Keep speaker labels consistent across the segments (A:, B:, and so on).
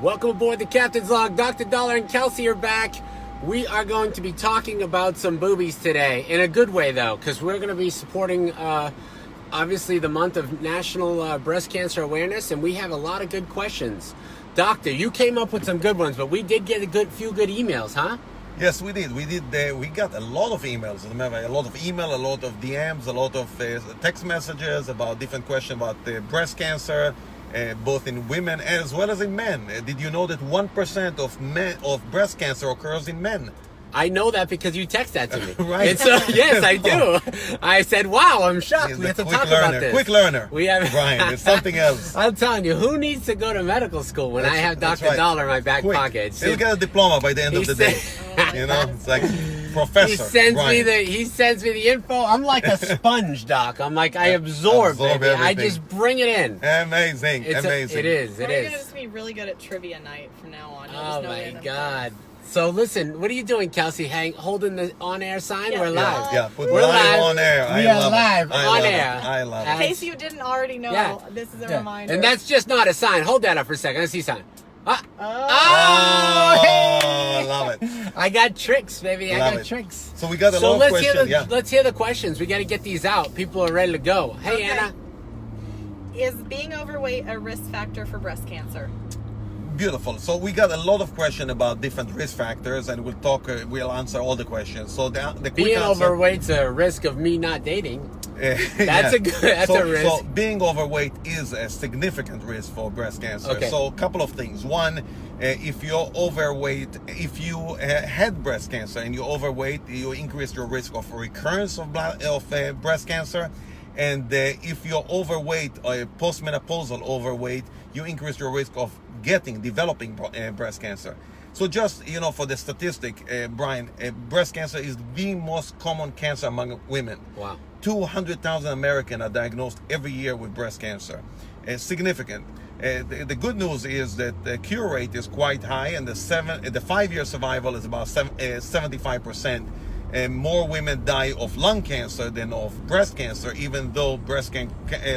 A: Welcome aboard the Captain's Log. Dr. Daller and Kelsey are back. We are going to be talking about some boobies today, in a good way though, because we're going to be supporting obviously the month of National Breast Cancer Awareness, and we have a lot of good questions. Doctor, you came up with some good ones, but we did get a few good emails, huh?
B: Yes, we did. We got a lot of emails. Remember, a lot of email, a lot of DMs, a lot of text messages about different questions about breast cancer, both in women as well as in men. Did you know that 1% of breast cancer occurs in men?
A: I know that because you text that to me.
B: Right.
A: And so, yes, I do. I said, wow, I'm shocked. We have to talk about this.
B: Quick learner.
A: We have
B: Brien, it's something else.
A: I'm telling you, who needs to go to medical school when I have Dr.
B: Right.
A: Daller in my back
B: Quick.
A: pocket?
B: He'll get a diploma by the end of the day. You know, it's like professor.
A: He sends me the info. I'm like a sponge, Doc. I'm like, I absorb baby. I just bring it in.
B: Amazing. Amazing.
A: It is.
C: We're gonna just be really good at trivia night from now on.
A: Oh my God. So listen, what are you doing, Kelsey? Holding the on-air sign?
C: Yeah.
A: We're live.
B: Yeah, put
A: We're
B: live on air.
A: We are live on air.
B: I love
C: In
B: it.
C: case you didn't already know, this is a reminder.
A: And that's just not a sign. Hold that up for a second. Let's see sign.
C: Oh,
B: I love it.
A: I got tricks, baby. I
B: Love
A: got
B: it.
A: tricks.
B: So we got a lot of questions.
A: Let's hear the questions. We got to get these out. People are ready to go. Hey,
C: Okay.
A: Anna.
C: Is being overweight a risk factor for breast cancer?
B: Beautiful. So we got a lot of questions about different risk factors, and we'll answer all the questions. So the quick
A: Being
B: answer,
A: overweight's a risk of me not dating.
B: that's
A: a risk.
B: So being overweight is a significant risk for breast cancer.
A: Okay.
B: So a couple of things. One, if you're overweight, if you had breast cancer and you're overweight, you increase your risk of recurrence of breast cancer. And if you're overweight or postmenopausal overweight, you increase your risk of developing breast cancer. So just, for the statistic, Brien, breast cancer is the most common cancer among women.
A: Wow.
B: 200,000 Americans are diagnosed every year with breast cancer. Significant. The good news is that the cure rate is quite high, and the 5-year survival is about 75%. More women die of lung cancer than of breast cancer, even though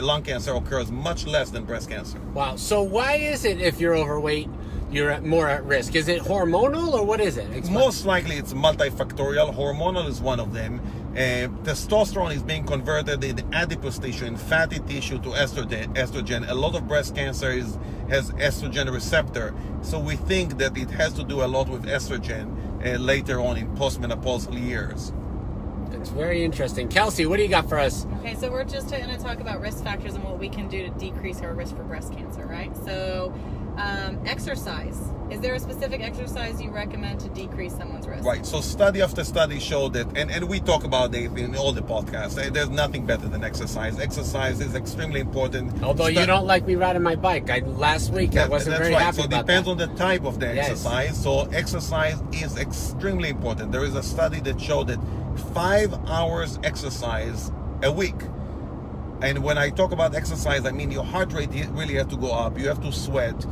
B: lung cancer occurs much less than breast cancer.
A: Wow. So why is it if you're overweight, you're more at risk? Is it hormonal or what is it? Explain.
B: Most likely it's multifactorial. Hormonal is one of them. Testosterone is being converted in adipose tissue, in fatty tissue, to estrogen. A lot of breast cancer has estrogen receptor. So we think that it has to do a lot with estrogen later on in postmenopausal years.
A: It's very interesting. Kelsey, what do you got for us?
C: Okay, so we're just going to talk about risk factors and what we can do to decrease our risk for breast cancer, right? So exercise. Is there a specific exercise you recommend to decrease someone's risk?
B: Right. So study after study showed that, and we talk about it in all the podcasts, there's nothing better than exercise. Exercise is extremely important.
A: Although you don't like me riding my bike. Last week I wasn't very happy
B: so
A: about
B: it depends
A: that.
B: on the type of the exercise. So exercise is extremely important. There is a study that showed that 5 hours exercise a week. And when I talk about exercise, I mean your heart rate really has to go up. You have to sweat.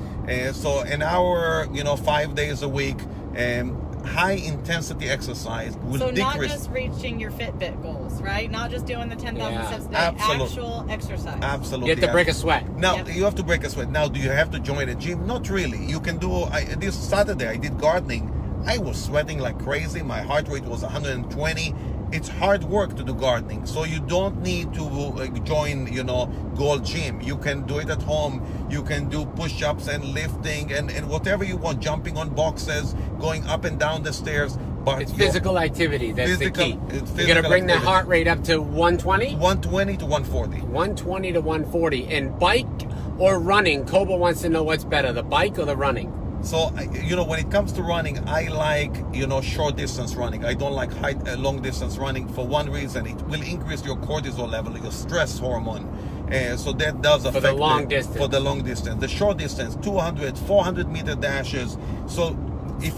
B: So an hour, 5 days a week, high intensity exercise will decrease.
C: So not just reaching your Fitbit goals, right? Not just doing the 10,000 steps a day.
B: Absolutely.
C: Actual exercise.
B: Absolutely.
A: You have to break a sweat.
B: Now, you have to break a sweat. Now, do you have to join a gym? Not really. You can do, this Saturday I did gardening. I was sweating like crazy. My heart rate was 120. It's hard work to do gardening, so you don't need to join, Gold Gym. You can do it at home. You can do push-ups and lifting and whatever you want, jumping on boxes, going up and down the stairs. But
A: It's physical activity. That's the key. You're going to bring
B: activity.
A: the heart rate up to 120?
B: 120 to 140.
A: 120 to 140. And bike or running? Koba wants to know what's better, the bike or the running?
B: So, when it comes to running, I like, short distance running. I don't like long distance running for one reason. It will increase your cortisol level, your stress hormone. So that does affect
A: For the long distance.
B: For the long distance. The short distance, 200, 400 meter dashes. So if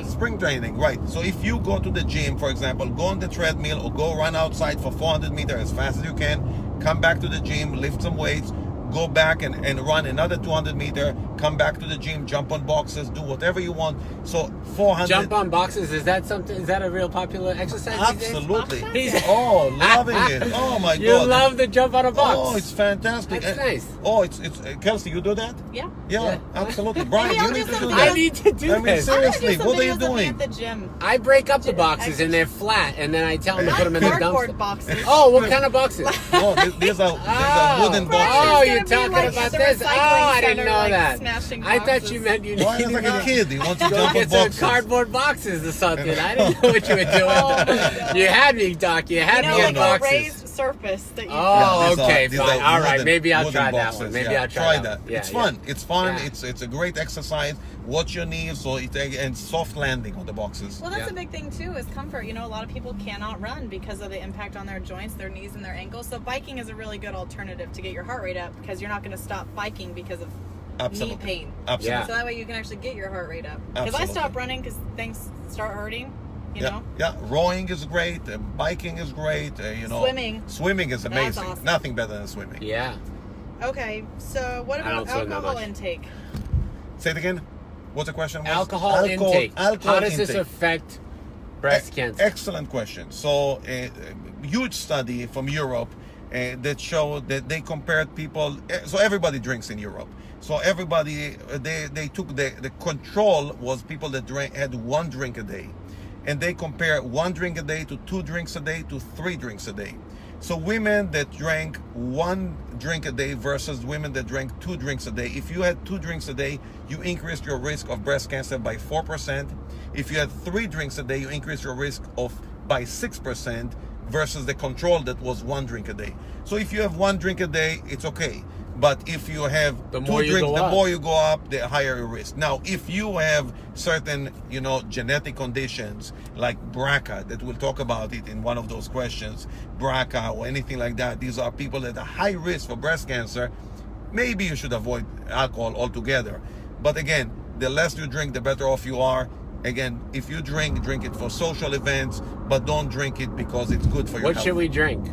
B: spring training, right. So if you go to the gym, for example, go on the treadmill or go run outside for 400 meters as fast as you can, come back to the gym, lift some weights, go back and run another 200 meter, come back to the gym, jump on boxes, do whatever you want. So 400.
A: Jump on boxes, is that something? Is that a real popular exercise these days?
B: Absolutely.
A: He's-
B: Oh, loving it. Oh my
A: You
B: God.
A: love to jump on a box.
B: Oh, it's fantastic.
A: That's nice.
B: Oh, it's Kelsey, you do that?
C: Yeah.
B: Yeah, absolutely. Brian,
C: Maybe
B: you
C: I'll
B: need
C: do
B: to do
C: something.
B: that.
A: I need to do
B: I mean,
A: this.
B: seriously, what are you
C: Videos of me
B: doing?
C: at the gym.
A: I break up the boxes and they're flat, and then I tell them to put them in the
C: Cardboard
A: dumpster.
C: boxes.
A: Oh, what kind of boxes?
B: Oh, these are wooden
A: Oh,
B: boxes.
A: you're
C: It's gonna be
A: talking
C: like
A: about
C: at the
A: this? Oh, I
C: recycling
A: didn't
C: center,
A: know
C: like,
A: that.
C: smashing
A: I thought
C: boxes.
A: you meant you
B: Why is
A: needed
B: like a
A: to
B: kid? He wants to
A: go
B: jump on
A: get some
B: boxes.
A: cardboard boxes or something. I didn't know what you were doing.
C: Oh, my God.
A: You had me, Doc. You had
C: You know,
A: me
C: like
A: in
C: a
A: boxes.
C: raised surface that you.
A: Oh,
B: these are-
A: okay,
B: these
A: fine.
B: are
A: All right,
B: wooden-
A: maybe I'll
B: wooden
A: try that
B: boxes,
A: one. Maybe
B: yeah.
A: I'll try that
B: that.
A: one. Yeah,
B: It's
A: yeah.
B: fun. It's fun.
A: Yeah.
B: It's a great exercise. Watch your knees, so and soft landing on the boxes.
C: Well, that's
A: Yeah.
C: a big thing too, is comfort. You know, a lot of people cannot run because of the impact on their joints, their knees, and their ankles. So biking is a really good alternative to get your heart rate up, because you're not going to stop biking because of
B: Absolutely.
C: knee pain.
B: Absolutely.
A: Yeah.
C: So that way you can actually get your heart rate up. Because I
B: Absolutely.
C: stopped running because things start hurting. You
B: Yeah,
C: know.
B: yeah. Rowing is great. Biking is great. You know,
C: Swimming.
B: Swimming is
C: That's
B: amazing.
C: awesome.
B: Nothing better than swimming.
A: Yeah.
C: Okay, so what
A: I don't
C: about
A: swim that
C: alcohol
A: much.
C: intake?
B: Say it again. What's the question? Was?
A: Alcohol intake.
B: Alcohol
A: How does this
B: intake.
A: affect breast cancer?
B: Excellent question. So, a huge study from Europe that showed that they compared people. So everybody drinks in Europe. So everybody, they took the control was people that had 1 drink a day, and they compare 1 drink a day to 2 drinks a day to 3 drinks a day. So women that drank 1 drink a day versus women that drank 2 drinks a day. If you had 2 drinks a day, you increased your risk of breast cancer by 4%. If you had 3 drinks a day, you increased your risk by 6% versus the control that was 1 drink a day. So if you have 1 drink a day, it's okay. But if you have
A: The
B: 2
A: more you
B: drinks,
A: go
B: the
A: up.
B: more you go up, the higher your risk. Now, if you have certain, genetic conditions like BRCA, that we'll talk about it in one of those questions, BRCA or anything like that, these are people that are high risk for breast cancer. Maybe you should avoid alcohol altogether. But again, the less you drink, the better off you are. Again, if you drink it for social events, but don't drink it because it's good for your
A: What
B: health.
A: should we drink?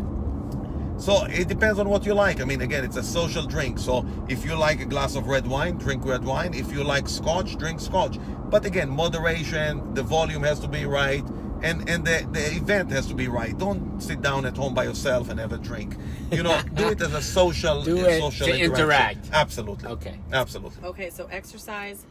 B: So it depends on what you like. I mean, again, it's a social drink. So if you like a glass of red wine, drink red wine. If you like scotch, drink scotch. But again, moderation, the volume has to be right, and the event has to be right. Don't sit down at home by yourself and have a drink. Do it as a social,
A: Do it
B: social
A: to
B: interaction.
A: interact.
B: Absolutely.
A: Okay.
B: Absolutely.
C: Okay, so exercise,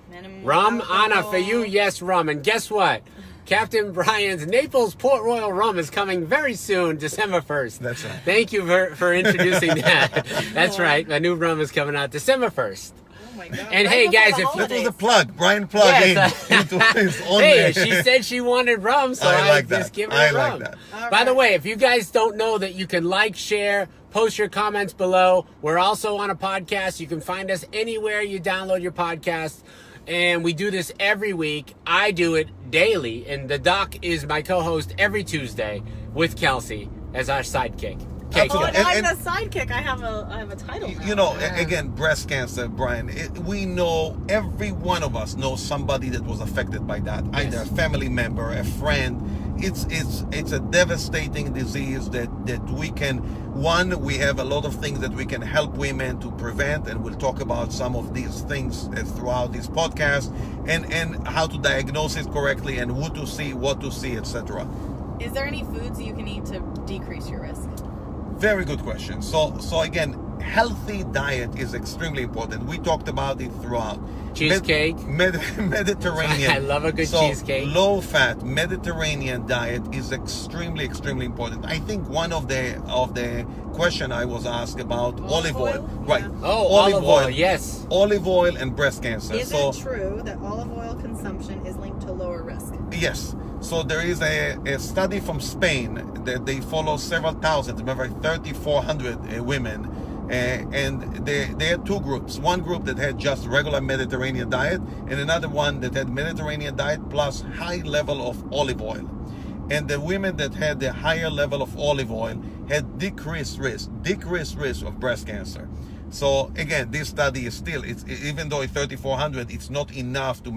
C: minimum
A: Rum,
C: alcohol.
A: Anna, for you, yes, rum. And guess what? Captain Brian's Naples Port Royal rum is coming very soon, December 1st.
B: That's right.
A: Thank you for introducing that. That's right. A new rum is coming out December 1st.
C: Oh my God.
A: And
C: Right
A: hey,
C: before
A: guys,
C: the
A: if-
B: That was
C: holidays.
B: a plug. Brian plugged
A: Yes,
B: into his own
A: Hey, she said she wanted rum, so
B: I like
A: just
B: that.
A: give her
B: I
A: rum.
B: like that.
C: All
A: By the
C: right.
A: way, if you guys don't know that you can like, share, post your comments below. We're also on a podcast. You can find us anywhere you download your podcast. And we do this every week. I do it daily. And the doc is my co-host every Tuesday with Kelsey as our sidekick. Okay,
C: Oh,
B: Absolutely.
C: now I'm
B: And-
C: the sidekick. I have a title now.
B: Again, breast cancer, Brian, we know, every one of us knows somebody that was affected by that, either a family member, a friend. It's a devastating disease that we have a lot of things that we can help women to prevent, and we'll talk about some of these things throughout this podcast, and how to diagnose it correctly, and who to see, what to see, etc.
C: Is there any foods you can eat to decrease your risk?
B: Very good question. So again, healthy diet is extremely important. We talked about it throughout.
A: Cheesecake.
B: Mediterranean.
A: I love a good cheesecake.
B: Low fat Mediterranean diet is extremely important. I think one of the question I was asked about olive oil. Right.
C: Yeah.
A: Oh, olive oil, yes.
B: Olive oil and breast cancer.
C: Is it true that olive oil consumption is linked to lower risk?
B: Yes. So there is a study from Spain that they follow several thousand, remember 3,400 women, and they had 2 groups. One group that had just regular Mediterranean diet, and another one that had Mediterranean diet plus high level of olive oil. And the women that had the higher level of olive oil had decreased risk of breast cancer. So again, this study is still, even though it's 3,400, it's not enough to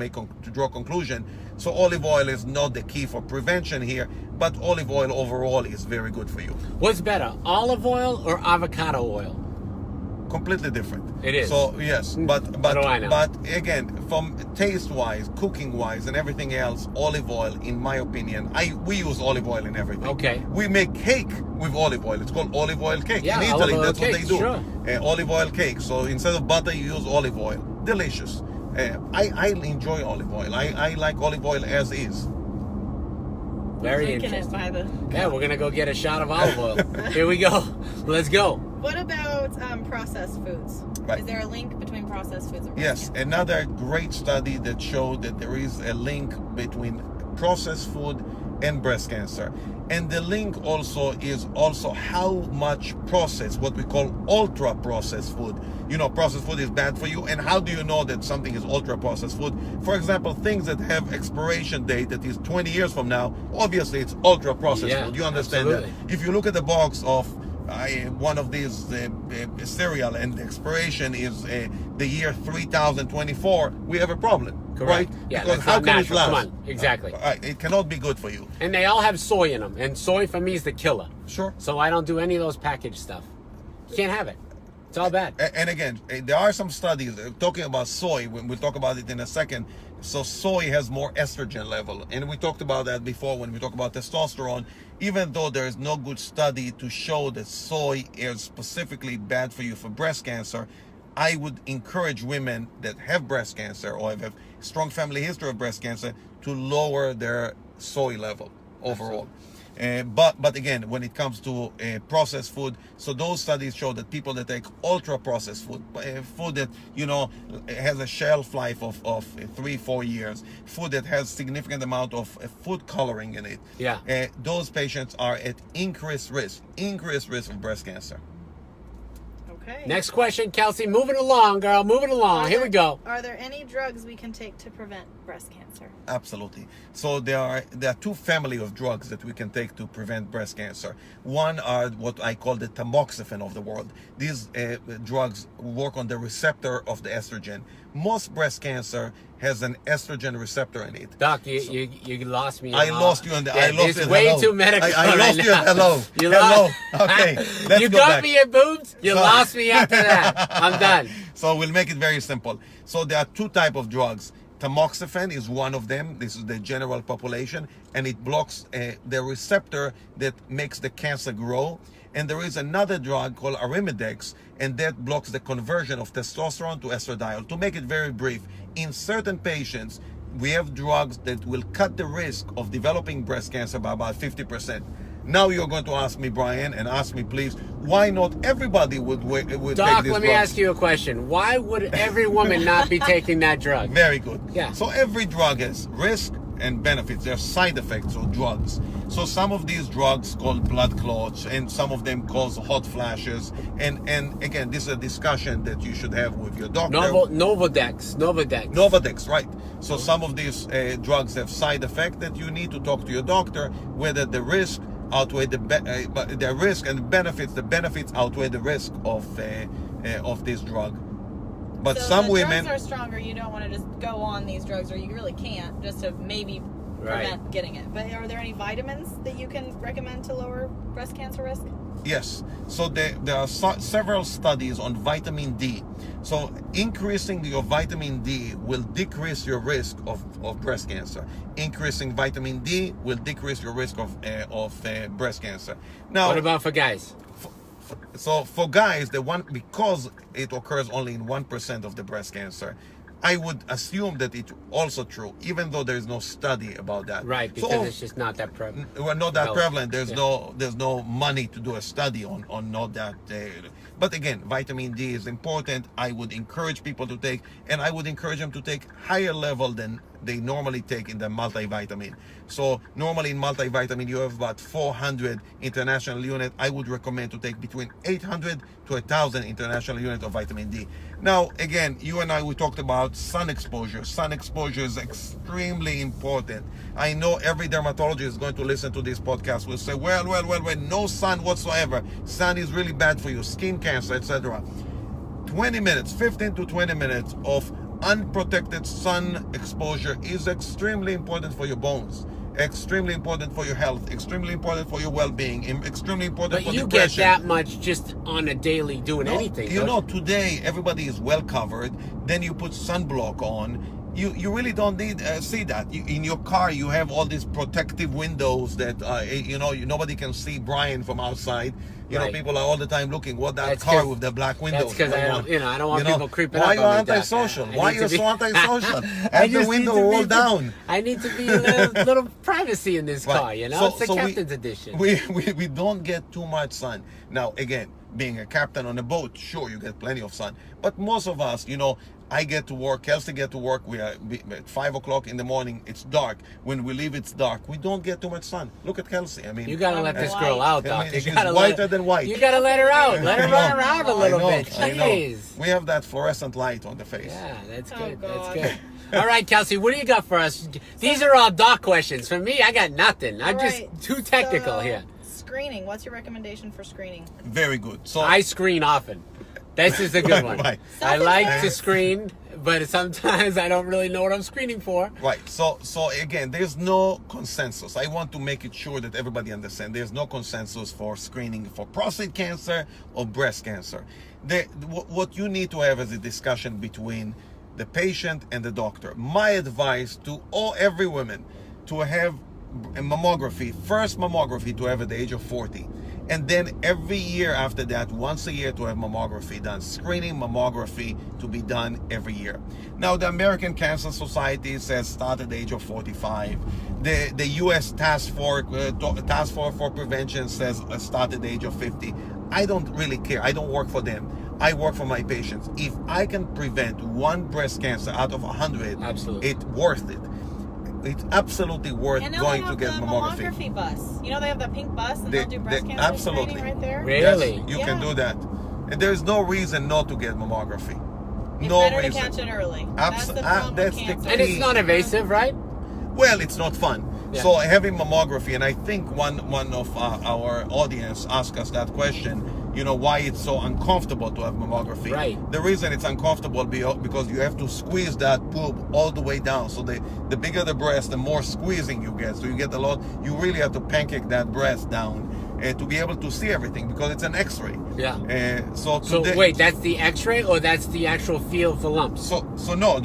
B: draw a conclusion. So olive oil is not the key for prevention here, but olive oil overall is very good for you.
A: What's better, olive oil or avocado oil?
B: completely different.
A: It is.
B: So yes, but
A: What do I know?
B: but again, from taste wise, cooking wise, and everything else, olive oil, in my opinion, we use olive oil in everything.
A: Okay.
B: We make cake with olive oil. It's called olive oil cake.
A: Yeah,
B: in
A: olive
B: Italy,
A: oil
B: that's what
A: cake,
B: they do.
A: sure.
B: Olive oil cake. So instead of butter, you use olive oil. Delicious. I enjoy olive oil. I like olive oil as is.
A: Very
C: Drinking it
A: interesting.
C: by the.
A: Yeah, we're gonna go get a shot of olive oil. Here we go. Let's go.
C: What about processed foods?
B: Right.
C: Is there a link between processed foods and breast
B: Yes,
C: cancer?
B: another great study that showed that there is a link between processed food and breast cancer. And the link also is how much processed, what we call ultra processed food. You know, processed food is bad for you. And how do you know that something is ultra processed food? For example, things that have expiration date that is 20 years from now, obviously it's ultra processed
A: Yeah,
B: food. You understand
A: absolutely.
B: that? If you look at the box of one of these cereal and the expiration is the year 3024, we have a problem.
A: Correct.
B: Right?
A: Yeah,
B: because
A: that's
B: how
A: not
B: can
A: natural.
B: it
A: Come
B: last?
A: on, exactly.
B: It cannot be good for you.
A: And they all have soy in them, and soy for me is the killer.
B: Sure.
A: So I don't do any of those packaged stuff. You can't have it. It's all bad.
B: And again, there are some studies talking about soy. We'll talk about it in a second. So soy has more estrogen level, and we talked about that before when we talk about testosterone. Even though there is no good study to show that soy is specifically bad for you for breast cancer, I would encourage women that have breast cancer or have strong family history of breast cancer to lower their soy level overall. But again, when it comes to processed food, so those studies show that people that take ultra processed food, food that has a shelf life of 3-4 years, food that has significant amount of food coloring in it, those patients are at increased risk of breast cancer.
C: Okay.
A: Next question, Kelsey. Moving along, girl. Moving along. Here we go.
C: Are there any drugs we can take to prevent breast cancer?
B: Absolutely. So there are two family of drugs that we can take to prevent breast cancer. One are what I call the tamoxifen of the world. These drugs work on the receptor of the estrogen. Most breast cancer has an estrogen receptor in it.
A: Doc, you lost me.
B: I lost you on the.
A: Yeah,
B: I lost
A: it's
B: you.
A: way
B: Hello.
A: too medical.
B: I lost
A: right
B: you.
A: now.
B: Hello.
A: You
B: Hello.
A: lost.
B: Okay. Let's
A: You
B: go
A: got
B: back.
A: me at boobs. You lost me after that. I'm done.
B: So we'll make it very simple. So there are two types of drugs. Tamoxifen is one of them. This is the general population, and it blocks the receptor that makes the cancer grow. And there is another drug called Arimidex, and that blocks the conversion of testosterone to estradiol. To make it very brief, in certain patients, we have drugs that will cut the risk of developing breast cancer by about 50%. Now you're going to ask me, Brien, and ask me, please, why not everybody would
A: Doc,
B: take these
A: let me
B: drugs?
A: ask you a question. Why would every woman not be taking that drug?
B: Very good.
A: Yeah.
B: So every drug has risk and benefits. There are side effects of drugs. So some of these drugs cause blood clots, and some of them cause hot flashes. And again, this is a discussion that you should have with your doctor.
A: Novodex.
B: Novodex, right. So some of these drugs have side effects that you need to talk to your doctor whether the risk outweigh the risk and the benefits outweigh the risk of this drug. But
C: so
B: some
C: the
B: women
C: drugs are stronger. You don't want to just go on these drugs, or you really can't, just to maybe prevent getting it. But are there any vitamins that you can recommend to lower breast cancer risk?
B: Yes. So there are several studies on vitamin D. So increasing your vitamin D will decrease your risk of breast cancer. Increasing vitamin D will decrease your risk of breast cancer. Now,
A: What about for guys?
B: So for guys, because it occurs only in 1% of the breast cancer, I would assume that it's also true, even though there is no study about that.
A: Right, because it's just not that prevalent.
B: We're not that prevalent. There's
A: Yeah.
B: no money to do a study on not that. But again, vitamin D is important. I would encourage people to take, and I would encourage them to take higher level than they normally take in the multivitamin. So normally in multivitamin you have about 400 international units. I would recommend to take between 800 to 1,000 international units of vitamin D. Now again, you and I, we talked about sun exposure. Sun exposure is extremely important. I know every dermatologist is going to listen to this podcast will say, well, no sun whatsoever. Sun is really bad for you, skin cancer, etc. 20 minutes, 15 to 20 minutes of unprotected sun exposure is extremely important for your bones. extremely important for your health, extremely important for your well-being, extremely important
A: But
B: for
A: you
B: depression.
A: get that much just on a daily doing anything.
B: You
A: don't
B: know, today everybody is well covered. Then you put sunblock on. You really don't need see that. In your car, you have all these protective windows that nobody can see Brien from outside. You know,
A: Right.
B: people are all the time looking what that
A: That's
B: car
A: 'cause-
B: with the black windows.
A: That's because I don't want people creeping
B: why
A: up
B: you
A: on me, Doc.
B: antisocial?
A: I
B: Why
A: need
B: you
A: to
B: so antisocial?
A: I
B: Have the
A: just
B: window
A: need to
B: rolled
A: be-
B: down.
A: I need to be a little privacy in this car, you know? It's the captain's edition.
B: We don't get too much sun. Now, again, being a captain on a boat, sure, you get plenty of sun. But most of us, I get to work, Kelsey get to work, we are at 5 o'clock in the morning, it's dark. When we leave, it's dark. We don't get too much sun. Look at Kelsey. I mean,
A: You gotta let
C: I'm
A: this
C: white.
A: girl out,
B: I
A: Doc.
B: mean,
A: You
B: she's
A: gotta
B: whiter than white.
A: You gotta let her out. Let her run around a little bit.
B: I know.
A: Jeez.
B: We have that fluorescent light on the face.
A: Yeah, that's
C: Oh,
A: good. That's
C: God.
A: good. All right, Kelsey, what do you got for us? These are all Doc questions. For me, I got nothing. I'm just
C: Right.
A: too technical
C: So,
A: here.
C: Screening. What's your recommendation for screening?
B: Very good. So
A: I screen often. This is a good one.
B: Right.
A: I like to
C: Self-defense.
A: screen, but sometimes I don't really know what I'm screening for.
B: Right. So again, there's no consensus. I want to make it sure that everybody understands. There's no consensus for screening for prostate cancer or breast cancer. What you need to have is a discussion between the patient and the doctor. My advice to every woman to have a mammography, first mammography to have at the age of 40. And then every year after that, once a year to have mammography done. Screening mammography to be done every year. Now, the American Cancer Society says start at the age of 45. The U.S. Task Force for Prevention says start at the age of 50. I don't really care. I don't work for them. I work for my patients. If I can prevent one breast cancer out of 100,
A: Absolutely.
B: it's worth it. It's absolutely worth
C: And now
B: going
C: they
B: to
C: have
B: get
C: the
B: mammography.
C: bus. You know, they have the pink bus, and they'll do breast cancer
B: absolutely.
C: screening right there.
A: Really?
B: Yes, you
C: Yeah.
B: can do that. And there's no reason not to get mammography.
C: It's
B: No
C: better
B: reason.
C: to catch it early.
B: Abs-
C: That's the problem
B: that's
C: with
B: the
C: cancer.
A: And it's not invasive, right?
B: Well, it's not fun.
A: Yeah.
B: So having mammography, and I think one of our audience asked us that question, why it's so uncomfortable to have mammography.
A: Right.
B: The reason it's uncomfortable because you have to squeeze that boob all the way down. So the bigger the breast, the more squeezing you get. So you get you really have to pancake that breast down to be able to see everything because it's an x-ray.
A: Yeah.
B: So
A: So
B: today,
A: wait, that's the X-ray or that's the actual feel for lumps?
B: So no,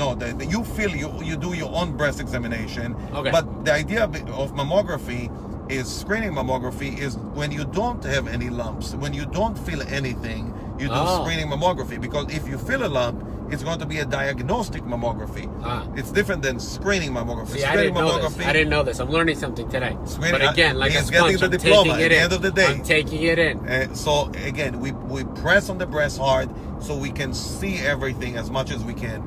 B: you feel you do your own breast examination.
A: Okay.
B: But the idea of mammography is screening mammography is when you don't have any lumps, when you don't feel anything, you do
A: Oh.
B: screening mammography because if you feel a lump, it's going to be a diagnostic mammography.
A: Ah.
B: It's different than screening mammography.
A: See, I
B: Screening
A: didn't know this. I didn't know this. I'm learning something today.
B: Screening-
A: But again, like a
B: he's getting
A: sponge,
B: the
A: I'm
B: diploma
A: taking
B: at
A: it
B: the
A: in.
B: end of the day.
A: I'm taking it in.
B: So again, we press on the breast hard so we can see everything as much as we can.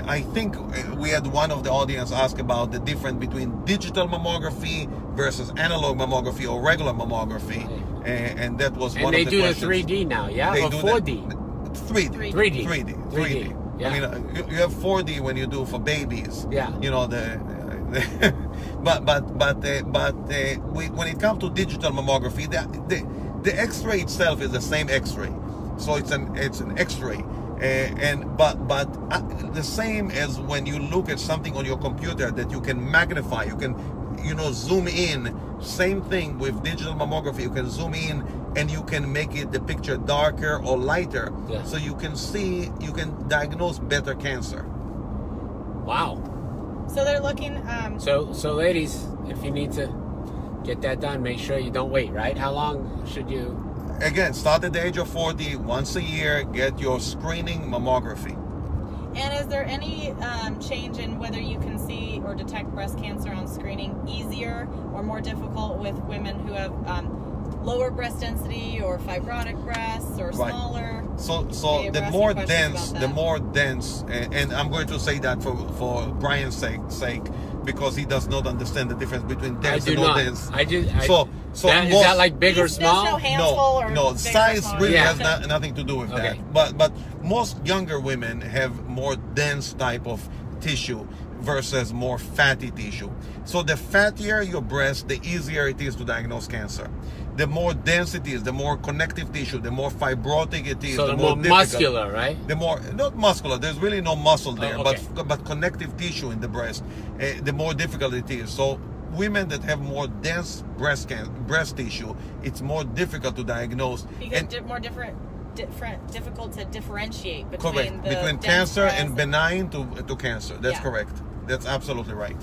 B: I think we had one of the audience ask about the difference between digital mammography versus analog mammography or regular mammography, and that was
A: And
B: one
A: they
B: of the
A: do the
B: questions.
A: 3D now, yeah?
B: They
A: Or
B: do
A: 4D?
B: 3D.
A: 3D.
B: 3D.
A: Yeah.
B: I mean, you have 4D when you do for babies.
A: Yeah.
B: When it comes to digital mammography, the X-ray itself is the same X-ray, so it's an X-ray, but the same as when you look at something on your computer that you can magnify, you can zoom in. Same thing with digital mammography. You can zoom in and you can make the picture darker or lighter,
A: Yeah.
B: so you can diagnose better cancer.
A: Wow.
C: So they're looking.
A: So ladies, if you need to get that done, make sure you don't wait, right? How long should you?
B: Again, start at the age of 40. Once a year, get your screening mammography.
C: And is there any change in whether you can see or detect breast cancer on screening easier or more difficult with women who have lower breast density or fibrotic breasts or
B: Right.
C: smaller?
B: So
C: They
B: the
C: were
B: more
C: asking questions about
B: dense, and I'm going to say that for Brian's sake, because he does not understand the difference between
A: I
B: dense
A: do
B: and not
A: not.
B: dense.
A: So is that like big or
C: There's
A: small?
C: no handful or
B: No,
C: big or
B: size
C: small.
B: really
A: Yeah.
B: has nothing to do with
A: Okay.
B: that. But most younger women have more dense type of tissue versus more fatty tissue. So the fattier your breast, the easier it is to diagnose cancer. The more dense it is, the more connective tissue, the more fibrotic it is,
A: So
B: the
A: the more
B: difficult.
A: muscular, right?
B: The more, not muscular, there's really no muscle there,
A: okay.
B: but connective tissue in the breast, the more difficult it is. So women that have more dense breast tissue, it's more difficult to diagnose.
C: Because more difficult to differentiate between
B: correct.
C: the
B: Between
C: dense
B: cancer
C: breast
B: and benign to cancer. That's
C: Yeah.
B: correct. That's absolutely right.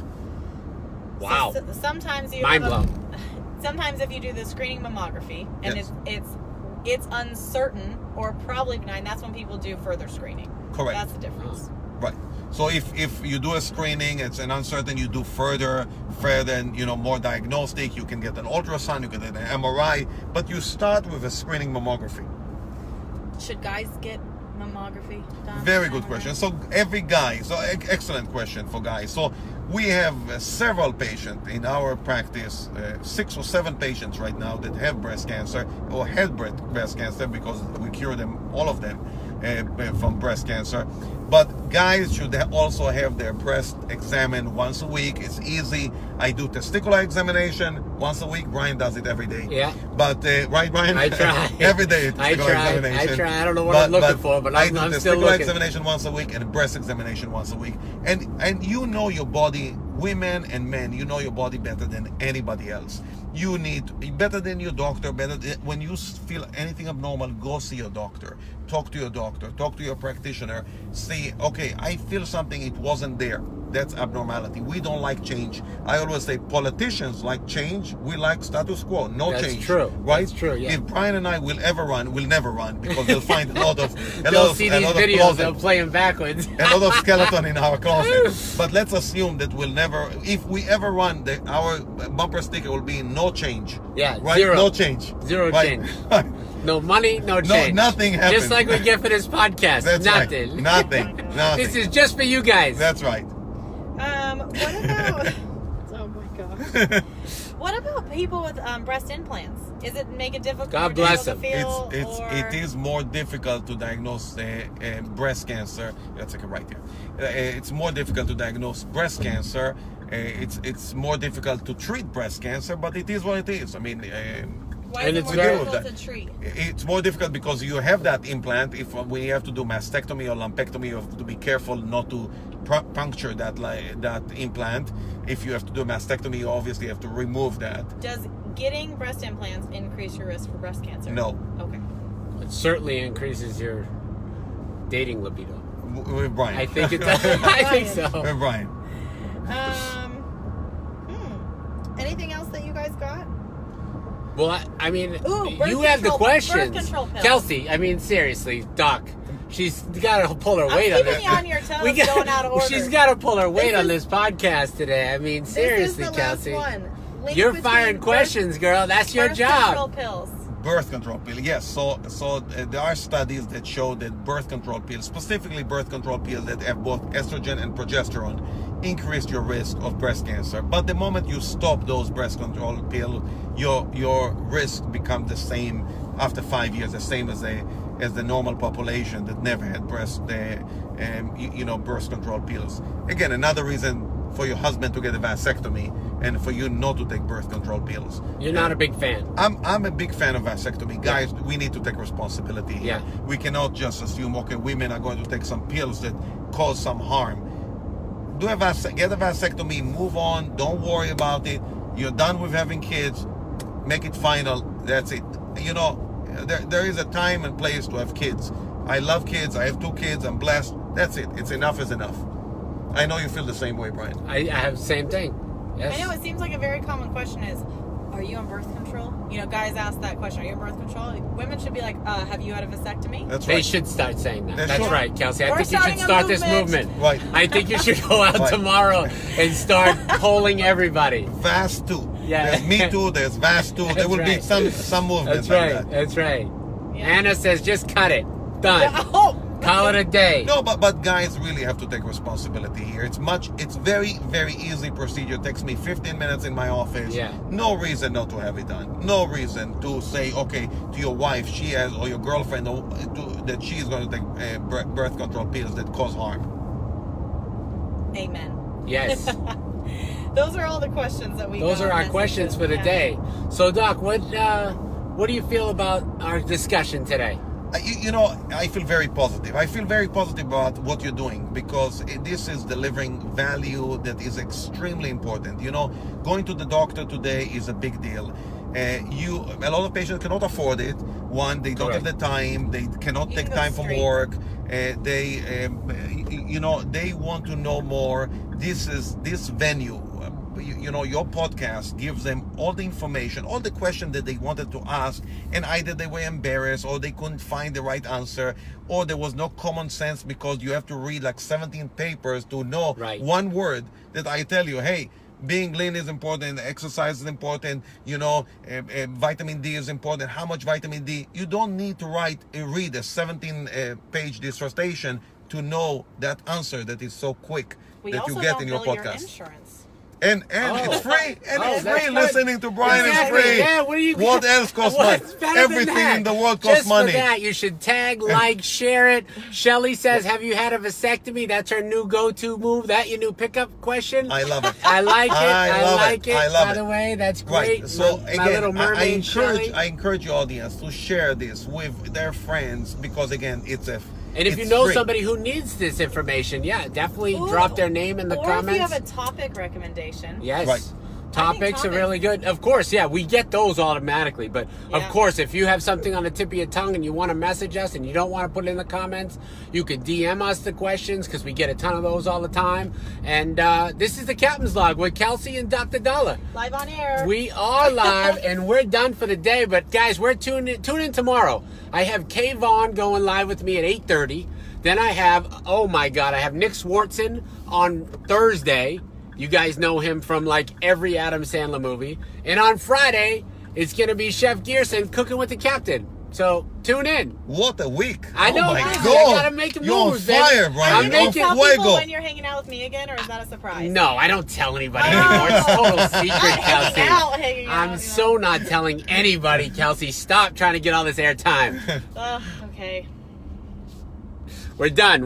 A: Wow.
C: So sometimes you
A: Mind
C: have
A: blown.
C: sometimes if you do the screening mammography and
B: Yes.
C: it's uncertain or probably benign, that's when people do further screening.
B: Correct.
C: That's the difference.
B: Right. So if you do a screening, it's an uncertain, you do further and more diagnostic, you can get an ultrasound, you can get an MRI, but you start with a screening mammography.
C: Should guys get mammography done?
B: Very good question. So every guy, excellent question for guys. So we have several patients in our practice, 6 or 7 patients right now that have breast cancer or had breast cancer, because we cure them, all of them, from breast cancer. But guys should also have their breast examined once a week. It's easy. I do testicular examination once a week. Brien does it every day.
A: Yeah.
B: But right, Brien?
A: I try.
B: Every day
A: I
B: testicular
A: try.
B: examination.
A: I try. I don't know what I'm looking for, but I'm
B: I do
A: still
B: testicular
A: looking.
B: examination once a week and a breast examination once a week. And you know your body, women and men, you know your body better than anybody else. You need better than your doctor. When you feel anything abnormal, go see your doctor. Talk to your doctor. Talk to your practitioner. Say, okay, I feel something. It wasn't there. That's abnormality. We don't like change. I always say politicians like change. We like status quo. No
A: That's
B: change.
A: true.
B: Right?
A: That's true. Yeah.
B: If Brien and I will ever run, we'll never run, because they'll find a lot of
A: They'll see these videos.
B: closet.
A: They'll play them backwards.
B: A lot of skeleton in our closet. But let's assume that we'll never, if we ever run, our bumper sticker will be no change.
A: Yeah,
B: right?
A: zero.
B: No change.
A: Zero
B: Right?
A: change. No money, no change.
B: nothing happens.
A: Just like we get for this podcast.
B: That's
A: Nothing.
B: right. Nothing.
A: This is just for you guys.
B: That's right.
C: What about? Oh my gosh. What about people with breast implants? Is it make it difficult?
A: God
C: or
A: bless
C: difficult to feel, or-
B: It is more difficult to diagnose breast cancer. Let's take it right here. It's more difficult to diagnose breast cancer. It's more difficult to treat breast cancer, but it is what it is. I mean,
C: Why
A: And
C: is it
A: it's
C: more
A: very-
C: difficult to treat?
B: it's more difficult because you have that implant. If we have to do mastectomy or lumpectomy, you have to be careful not to puncture that implant. If you have to do a mastectomy, you obviously have to remove that.
C: Does getting breast implants increase your risk for breast cancer?
B: No.
C: Okay.
A: It certainly increases your dating libido.
B: With Brien.
A: I think it does. I think so.
B: With Brien.
C: Anything else that you guys got?
A: Well, I mean,
C: Ooh, birth
A: you have the
C: control-
A: questions.
C: birth control pills.
A: Kelsey, I mean, seriously, Doc. She's got to pull her
C: I'm
A: weight on
C: keeping
A: this.
C: you on your toes, going out of order.
A: She's got to pull her weight
C: This
A: on
C: is-
A: this podcast today. I mean, seriously,
C: this is the
A: Kelsey.
C: last one. Link
A: You're
C: between
A: firing questions, girl. That's your
C: birth
A: job.
C: control pills.
B: Birth control pill, yes. So there are studies that show that birth control pills, specifically birth control pills that have both estrogen and progesterone, increase your risk of breast cancer. But the moment you stop those breast control pills, your risk becomes the same after 5 years, the same as the normal population that never had birth control pills. Again, another reason for your husband to get a vasectomy and for you not to take birth control pills.
A: You're not a big fan.
B: I'm a big fan of vasectomy. Guys, we need to take responsibility here.
A: Yeah.
B: We cannot just assume, okay, women are going to take some pills that cause some harm. Get a vasectomy, move on, don't worry about it. You're done with having kids, make it final, that's it. There is a time and place to have kids. I love kids, I have 2 kids, I'm blessed. That's it. It's enough is enough. I know you feel the same way, Brien.
A: I have the same thing. Yes.
C: I know it seems like a very common question is, are you on birth control? Guys ask that question, are you on birth control? Women should be like, have you had a vasectomy?
B: That's
A: They
B: right.
A: should start saying that.
B: They
A: That's
B: should.
A: right, Kelsey. I
C: We're
A: think you should
C: starting a
A: start this
C: movement.
A: movement.
B: Right.
A: I think you should go out
B: Right.
A: tomorrow and start polling everybody.
B: Fast too.
A: Yeah.
B: There's Me Too, there's Vast too. There
A: That's
B: will be
A: right.
B: some movement
A: That's
B: like
A: right.
B: that.
A: That's right.
C: Yeah.
A: Anna says, just cut it. Done.
C: Oh!
A: Call it a day.
B: No, but guys really have to take responsibility here. It's very, very easy procedure. It takes me 15 minutes in my office.
A: Yeah.
B: No reason not to have it done. No reason to say, okay, to your wife, or your girlfriend, that she's going to take birth control pills that cause harm.
C: Amen.
A: Yes.
C: Those are all the questions that we
A: Those
C: got
A: are our
C: messages.
A: questions for the
C: Yeah.
A: day. So, Doc, what do you feel about our discussion today?
B: I feel very positive. I feel very positive about what you're doing because this is delivering value that is extremely important. Going to the doctor today is a big deal. A lot of patients cannot afford it. One, they don't have the time. They cannot take time from work. They want to know more. This venue. Your podcast gives them all the information, all the questions that they wanted to ask, and either they were embarrassed or they couldn't find the right answer, or there was no common sense because you have to read like 17 papers to know one word that I tell you, hey, being lean is important, exercise is important, vitamin D is important, how much vitamin D. You don't need to read a 17-page dissertation to know that answer that is so quick that you get in your podcast.
C: Your insurance.
B: And it's free. And it's free. Listening to Brien is free.
A: Yeah,
B: what else costs money? Everything in the world costs money.
A: Just for that, you should tag, share it. Shelly says, have you had a vasectomy? That's her new go-to move. That your new pickup question?
B: I love it.
A: I like it. I like it.
B: I love
A: By the way, that's great.
B: Right. So
A: my little mermaid,
B: I encourage your audience to share this with their friends because again,
A: and if you know somebody who needs this information, definitely drop their name in the comments.
C: Or if you have a topic recommendation.
A: Yes.
B: Right.
A: Topics are really good. Of course, we get those automatically. But of course, if you have something on the tip of your tongue and you want to message us and you don't want to put it in the comments, you could DM us the questions because we get a ton of those all the time. And this is the Captain's Log with Kelsey and Dr. Daller.
C: Live on air.
A: We are live and we're done for the day. But guys, tune in tomorrow. I have Kay Vaughn going live with me at 8:30. Then I have, I have Nick Swartzen on Thursday. You guys know him from like every Adam Sandler movie. And on Friday, it's going to be Chef Gearson cooking with the captain. So tune in.
B: What a week.
A: I know.
B: My
A: I
B: God.
A: got to make moves,
B: You're on fire, Brien.
C: Are you going to tell people
B: fuego.
C: when you're hanging out with me again, or is that a surprise?
A: No, I don't tell anybody anymore. It's total secret, Kelsey.
C: Hanging out,
A: I'm so not telling anybody, Kelsey. Stop trying to get all this airtime.
C: Okay.
A: We're done.